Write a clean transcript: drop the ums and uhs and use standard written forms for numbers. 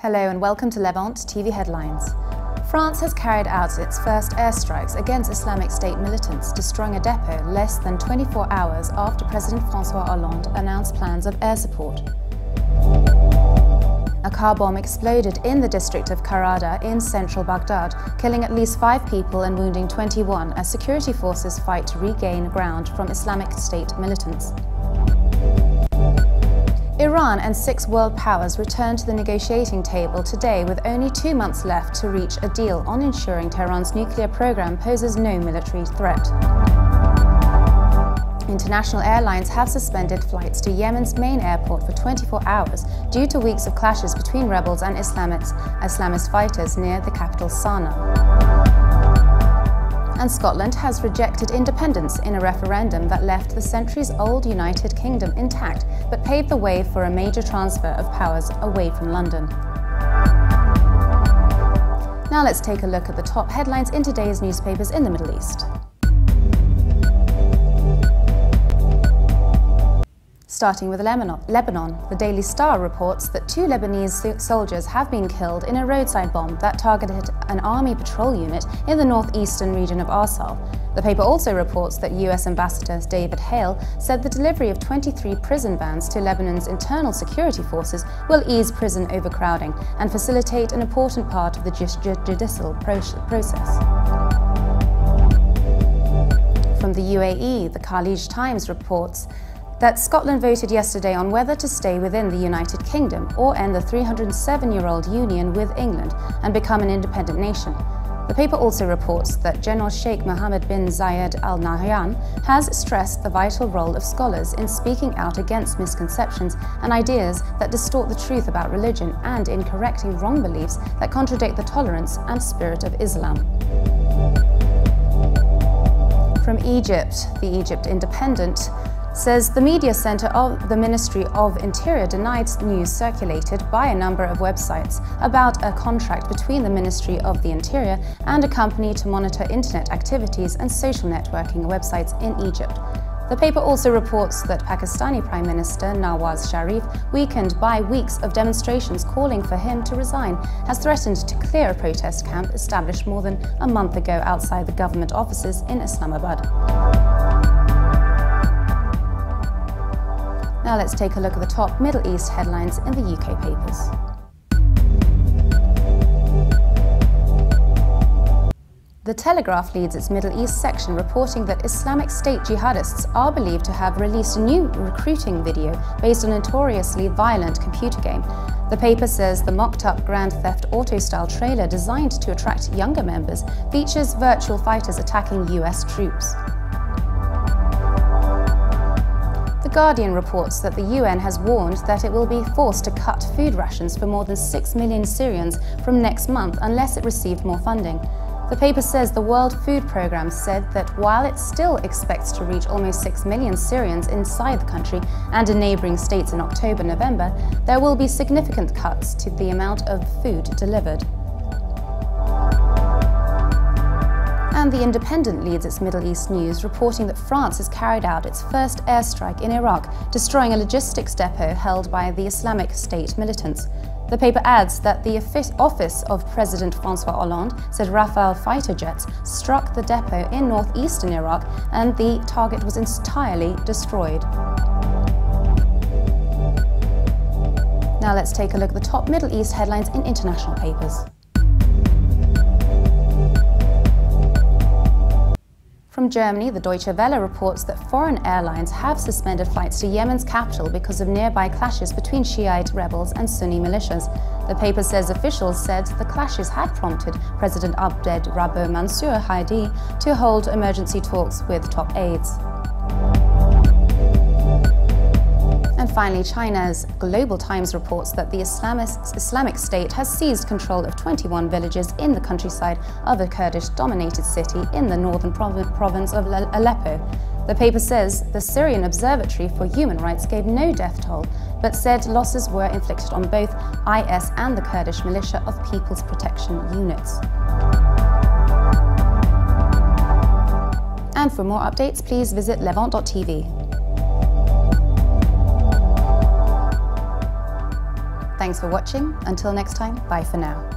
Hello and welcome to Levant TV Headlines. France has carried out its first airstrikes against Islamic State militants, destroying a depot less than 24 hours after President François Hollande announced plans of air support. A car bomb exploded in the district of Karada in central Baghdad, killing at least 5 people and wounding 21 as security forces fight to regain ground from Islamic State militants. Iran and 6 world powers returned to the negotiating table today with only 2 months left to reach a deal on ensuring Tehran's nuclear program poses no military threat. International airlines have suspended flights to Yemen's main airport for 24 hours due to weeks of clashes between rebels and Islamist fighters near the capital Sana'a. And Scotland has rejected independence in a referendum that left the centuries-old United Kingdom intact, but paved the way for a major transfer of powers away from London. Now let's take a look at the top headlines in today's newspapers in the Middle East. Starting with Lebanon, the Daily Star reports that 2 Lebanese soldiers have been killed in a roadside bomb that targeted an army patrol unit in the northeastern region of Arsal. The paper also reports that US Ambassador David Hale said the delivery of 23 prison vans to Lebanon's internal security forces will ease prison overcrowding and facilitate an important part of the judicial process. From the UAE, the Khalij Times reports that Scotland voted yesterday on whether to stay within the United Kingdom or end the 307-year-old union with England and become an independent nation. The paper also reports that General Sheikh Mohammed bin Zayed Al Nahyan has stressed the vital role of scholars in speaking out against misconceptions and ideas that distort the truth about religion and in correcting wrong beliefs that contradict the tolerance and spirit of Islam. From Egypt, the Egypt Independent says the media center of the Ministry of Interior denied news circulated by a number of websites about a contract between the Ministry of the Interior and a company to monitor internet activities and social networking websites in Egypt. The paper also reports that Pakistani Prime Minister Nawaz Sharif, weakened by weeks of demonstrations calling for him to resign, has threatened to clear a protest camp established more than a month ago outside the government offices in Islamabad. Now let's take a look at the top Middle East headlines in the UK papers. The Telegraph leads its Middle East section reporting that Islamic State jihadists are believed to have released a new recruiting video based on a notoriously violent computer game. The paper says the mocked-up Grand Theft Auto-style trailer designed to attract younger members features virtual fighters attacking US troops. The Guardian reports that the UN has warned that it will be forced to cut food rations for more than 6 million Syrians from next month unless it received more funding. The paper says the World Food Programme said that while it still expects to reach almost 6 million Syrians inside the country and in neighbouring states in October-November, there will be significant cuts to the amount of food delivered. And The Independent leads its Middle East news, reporting that France has carried out its first airstrike in Iraq, destroying a logistics depot held by the Islamic State militants. The paper adds that the office of President François Hollande said Rafale fighter jets struck the depot in northeastern Iraq and the target was entirely destroyed. Now let's take a look at the top Middle East headlines in international papers. From Germany, the Deutsche Welle reports that foreign airlines have suspended flights to Yemen's capital because of nearby clashes between Shiite rebels and Sunni militias. The paper says officials said the clashes had prompted President Abdel Rabbo Mansour Hadi to hold emergency talks with top aides. And finally, China's Global Times reports that the Islamic State has seized control of 21 villages in the countryside of a Kurdish-dominated city in the northern province of Aleppo. The paper says the Syrian Observatory for Human Rights gave no death toll, but said losses were inflicted on both IS and the Kurdish militia of People's Protection Units. And for more updates, please visit levant.tv. Thanks for watching. Until next time, bye for now.